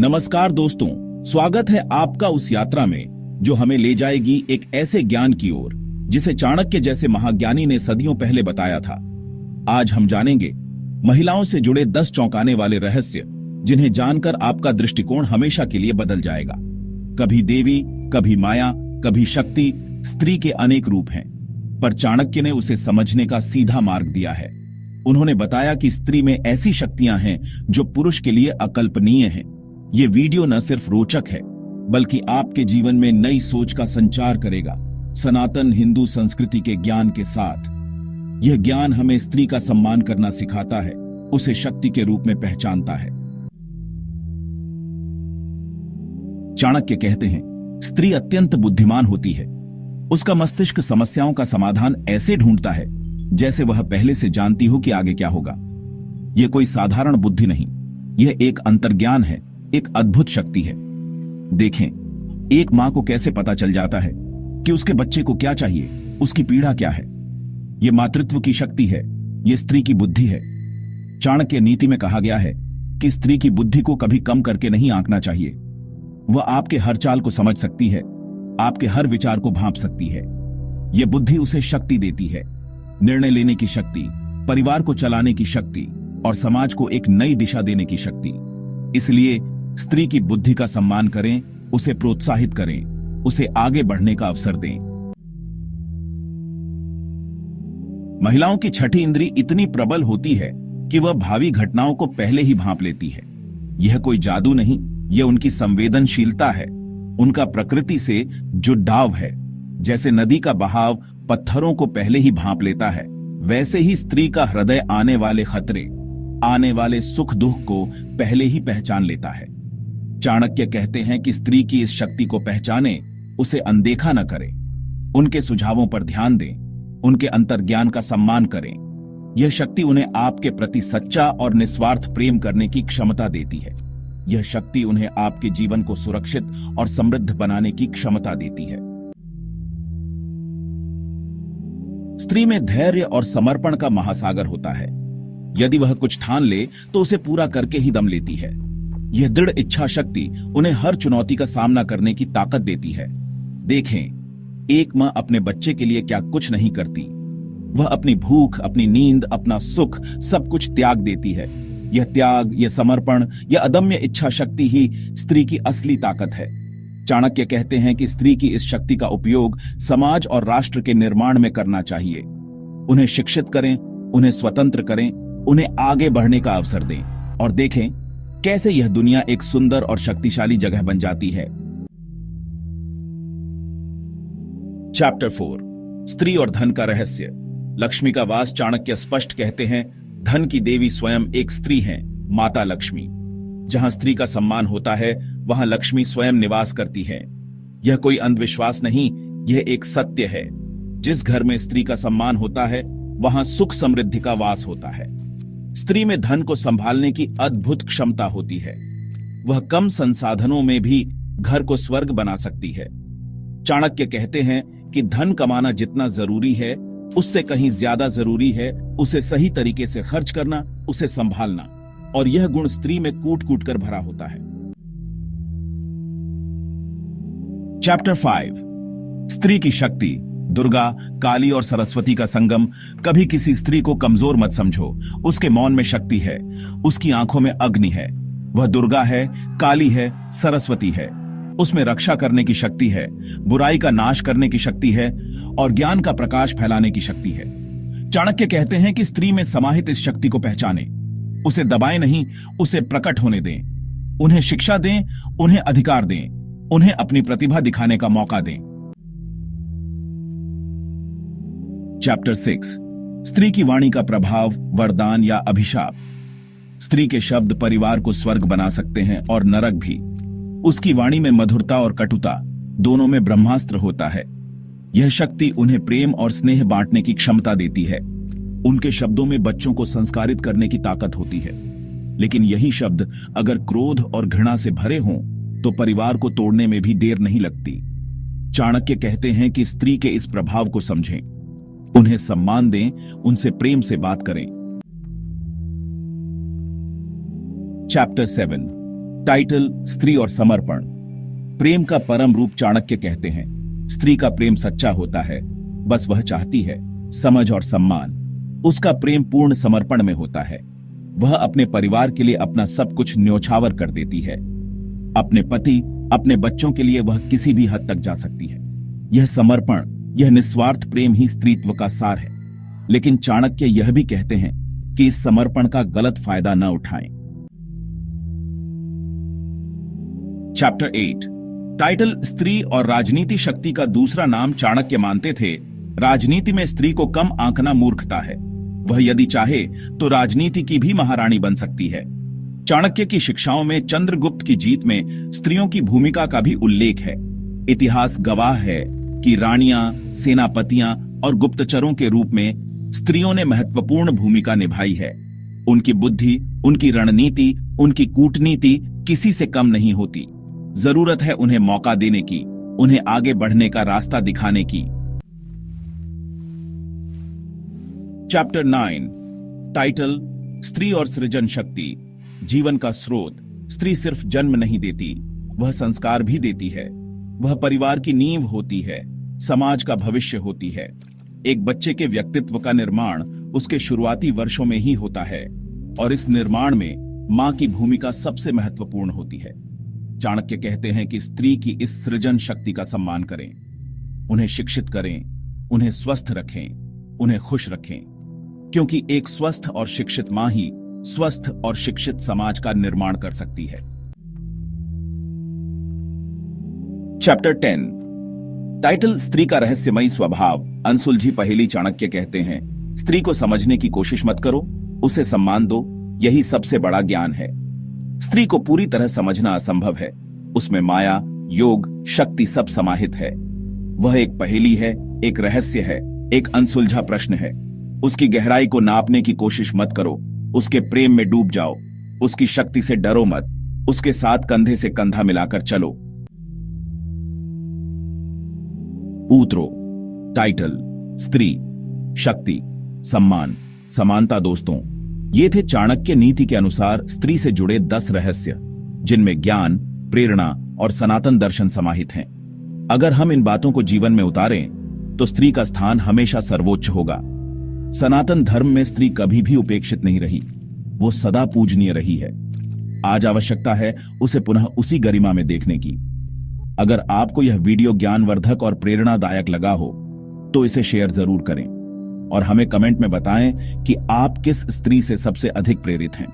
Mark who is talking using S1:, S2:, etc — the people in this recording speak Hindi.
S1: नमस्कार दोस्तों, स्वागत है आपका उस यात्रा में जो हमें ले जाएगी एक ऐसे ज्ञान की ओर जिसे चाणक्य जैसे महाज्ञानी ने सदियों पहले बताया था। आज हम जानेंगे महिलाओं से जुड़े 10 चौंकाने वाले रहस्य, जिन्हें जानकर आपका दृष्टिकोण हमेशा के लिए बदल जाएगा। कभी देवी, कभी माया, कभी शक्ति, स्त्री के अनेक रूप हैं, पर चाणक्य ने उसे समझने का सीधा मार्ग दिया है। उन्होंने बताया कि स्त्री में ऐसी शक्तियां हैं जो पुरुष के लिए अकल्पनीय हैं। ये वीडियो न सिर्फ रोचक है, बल्कि आपके जीवन में नई सोच का संचार करेगा। सनातन हिंदू संस्कृति के ज्ञान के साथ यह ज्ञान हमें स्त्री का सम्मान करना सिखाता है, उसे शक्ति के रूप में पहचानता है। चाणक्य कहते हैं, स्त्री अत्यंत बुद्धिमान होती है। उसका मस्तिष्क समस्याओं का समाधान ऐसे ढूंढता है जैसे वह पहले से जानती हो कि आगे क्या होगा। यह कोई साधारण बुद्धि नहीं, यह एक अंतर्ज्ञान है, एक अद्भुत शक्ति है। देखें, एक मां को कैसे पता चल जाता है कि उसके बच्चे को क्या चाहिए, उसकी पीड़ा क्या है। यह मातृत्व की शक्ति है, यह स्त्री की बुद्धि है। चाणक्य नीति में कहा गया है कि स्त्री की बुद्धि को कभी कम करके नहीं आंकना चाहिए। वह आपके हर चाल को समझ सकती है, आपके हर विचार को भांप सकती है। यह बुद्धि उसे शक्ति देती है, निर्णय लेने की शक्ति, परिवार को चलाने की शक्ति और समाज को एक नई दिशा देने की शक्ति। इसलिए स्त्री की बुद्धि का सम्मान करें, उसे प्रोत्साहित करें, उसे आगे बढ़ने का अवसर दें। महिलाओं की छठी इंद्री इतनी प्रबल होती है कि वह भावी घटनाओं को पहले ही भांप लेती है। यह कोई जादू नहीं, यह उनकी संवेदनशीलता है, उनका प्रकृति से जुड़ाव है। जैसे नदी का बहाव पत्थरों को पहले ही भांप लेता है, वैसे ही स्त्री का हृदय आने वाले खतरे, आने वाले सुख दुख को पहले ही पहचान लेता है। चाणक्य कहते हैं कि स्त्री की इस शक्ति को पहचाने, उसे अनदेखा न करें, उनके सुझावों पर ध्यान दें, उनके अंतर्ज्ञान का सम्मान करें। यह शक्ति उन्हें आपके प्रति सच्चा और निस्वार्थ प्रेम करने की क्षमता देती है। यह शक्ति उन्हें आपके जीवन को सुरक्षित और समृद्ध बनाने की क्षमता देती है। स्त्री में धैर्य और समर्पण का महासागर होता है। यदि वह कुछ ठान ले तो उसे पूरा करके ही दम लेती है। यह दृढ़ इच्छा शक्ति उन्हें हर चुनौती का सामना करने की ताकत देती है। देखें, एक मां अपने बच्चे के लिए क्या कुछ नहीं करती। वह अपनी भूख, अपनी नींद, अपना सुख सब कुछ त्याग देती है। यह त्याग, यह समर्पण, यह अदम्य इच्छा शक्ति ही स्त्री की असली ताकत है। चाणक्य कहते हैं कि स्त्री की इस शक्ति का उपयोग समाज और राष्ट्र के निर्माण में करना चाहिए। उन्हें शिक्षित करें, उन्हें स्वतंत्र करें, उन्हें आगे बढ़ने का अवसर दें और देखें कैसे यह दुनिया एक सुंदर और शक्तिशाली जगह बन जाती है। चैप्टर 4, स्त्री और धन का रहस्य। लक्ष्मी का वास। चाणक्य स्पष्ट कहते हैं, धन की देवी स्वयं एक स्त्री हैं, माता लक्ष्मी। जहां स्त्री का सम्मान होता है, वहां लक्ष्मी स्वयं निवास करती है। यह कोई अंधविश्वास नहीं, यह एक सत्य है। जिस घर में स्त्री का सम्मान होता है, वहां सुख समृद्धि का वास होता है। स्त्री में धन को संभालने की अद्भुत क्षमता होती है। वह कम संसाधनों में भी घर को स्वर्ग बना सकती है। चाणक्य कहते हैं कि धन कमाना जितना जरूरी है, उससे कहीं ज्यादा जरूरी है उसे सही तरीके से खर्च करना, उसे संभालना, और यह गुण स्त्री में कूट कूट कर भरा होता है। चैप्टर 5, स्त्री की शक्ति। दुर्गा, काली और सरस्वती का संगम। कभी किसी स्त्री को कमजोर मत समझो। उसके मौन में शक्ति है, उसकी आंखों में अग्नि है। वह दुर्गा है, काली है, सरस्वती है। उसमें रक्षा करने की शक्ति है, बुराई का नाश करने की शक्ति है और ज्ञान का प्रकाश फैलाने की शक्ति है। चाणक्य कहते हैं कि स्त्री में समाहित इस शक्ति को पहचानें, उसे दबाएं नहीं, उसे प्रकट होने दें। उन्हें शिक्षा दें, उन्हें अधिकार दें, उन्हें अपनी प्रतिभा दिखाने का मौका दें। चैप्टर 6, स्त्री की वाणी का प्रभाव, वरदान या अभिशाप। स्त्री के शब्द परिवार को स्वर्ग बना सकते हैं और नरक भी। उसकी वाणी में मधुरता और कटुता, दोनों में ब्रह्मास्त्र होता है। यह शक्ति उन्हें प्रेम और स्नेह बांटने की क्षमता देती है। उनके शब्दों में बच्चों को संस्कारित करने की ताकत होती है। लेकिन यही शब्द अगर क्रोध और घृणा से भरे हों तो परिवार को तोड़ने में भी देर नहीं लगती। चाणक्य कहते हैं कि स्त्री के इस प्रभाव को समझें, उन्हें सम्मान दें, उनसे प्रेम से बात करें। चैप्टर 7, टाइटल स्त्री और समर्पण। प्रेम का परम रूप चाणक्य कहते हैं, स्त्री का प्रेम सच्चा होता है, बस वह चाहती है समझ और सम्मान। उसका प्रेम पूर्ण समर्पण में होता है। वह अपने परिवार के लिए अपना सब कुछ न्योछावर कर देती है। अपने पति, अपने बच्चों के लिए वह किसी भी हद तक जा सकती है। यह समर्पण, यह निस्वार्थ प्रेम ही स्त्रीत्व का सार है। लेकिन चाणक्य यह भी कहते हैं कि इस समर्पण का गलत फायदा न उठाएं। चैप्टर 8। टाइटल स्त्री और राजनीति शक्ति का दूसरा नाम चाणक्य मानते थे, राजनीति में स्त्री को कम आंकना मूर्खता है। वह यदि चाहे तो राजनीति की भी महारानी बन सकती है। चाणक्य की शिक्षाओं में चंद्रगुप्त की जीत में स्त्रियों की भूमिका का भी उल्लेख है। इतिहास गवाह है कि रानियां, सेनापतियां और गुप्तचरों के रूप में स्त्रियों ने महत्वपूर्ण भूमिका निभाई है। उनकी बुद्धि, उनकी रणनीति, उनकी कूटनीति किसी से कम नहीं होती। जरूरत है उन्हें मौका देने की, उन्हें आगे बढ़ने का रास्ता दिखाने की। चैप्टर 9। टाइटल स्त्री और सृजन शक्ति। जीवन का स्रोत। स्त्री सिर्फ जन्म नहीं देती, वह संस्कार भी देती है। वह परिवार की नींव होती है, समाज का भविष्य होती है। एक बच्चे के व्यक्तित्व का निर्माण उसके शुरुआती वर्षों में ही होता है और इस निर्माण में मां की भूमिका सबसे महत्वपूर्ण होती है। चाणक्य कहते हैं कि स्त्री की इस सृजन शक्ति का सम्मान करें, उन्हें शिक्षित करें, उन्हें स्वस्थ रखें, उन्हें खुश रखें, क्योंकि एक स्वस्थ और शिक्षित मां ही स्वस्थ और शिक्षित समाज का निर्माण कर सकती है। चैप्टर 10। टाइटल स्त्री का रहस्यमयी स्वभाव, अनसुलझी पहेली। चाणक्य कहते हैं, स्त्री को समझने की कोशिश मत करो, उसे सम्मान दो, यही सबसे बड़ा ज्ञान है। स्त्री को पूरी तरह समझना असंभव है। उसमें माया, योग, शक्ति सब समाहित है। वह एक पहेली है, एक रहस्य है, एक अनसुलझा प्रश्न है। उसकी गहराई को नापने की कोशिश मत करो, उसके प्रेम में डूब जाओ। उसकी शक्ति से डरो मत, उसके साथ कंधे से कंधा मिलाकर चलो। उतरो। टाइटल स्त्री, शक्ति, सम्मान, समानता। दोस्तों, ये थे चाणक्य नीति के अनुसार स्त्री से जुड़े 10 रहस्य, जिनमें ज्ञान, प्रेरणा और सनातन दर्शन समाहित हैं। अगर हम इन बातों को जीवन में उतारें तो स्त्री का स्थान हमेशा सर्वोच्च होगा। सनातन धर्म में स्त्री कभी भी उपेक्षित नहीं रही, वो सदा पूजनीय रही है। आज आवश्यकता है उसे पुनः उसी गरिमा में देखने की। अगर आपको यह वीडियो ज्ञानवर्धक और प्रेरणादायक लगा हो तो इसे शेयर जरूर करें और हमें कमेंट में बताएं कि आप किस स्त्री से सबसे अधिक प्रेरित हैं।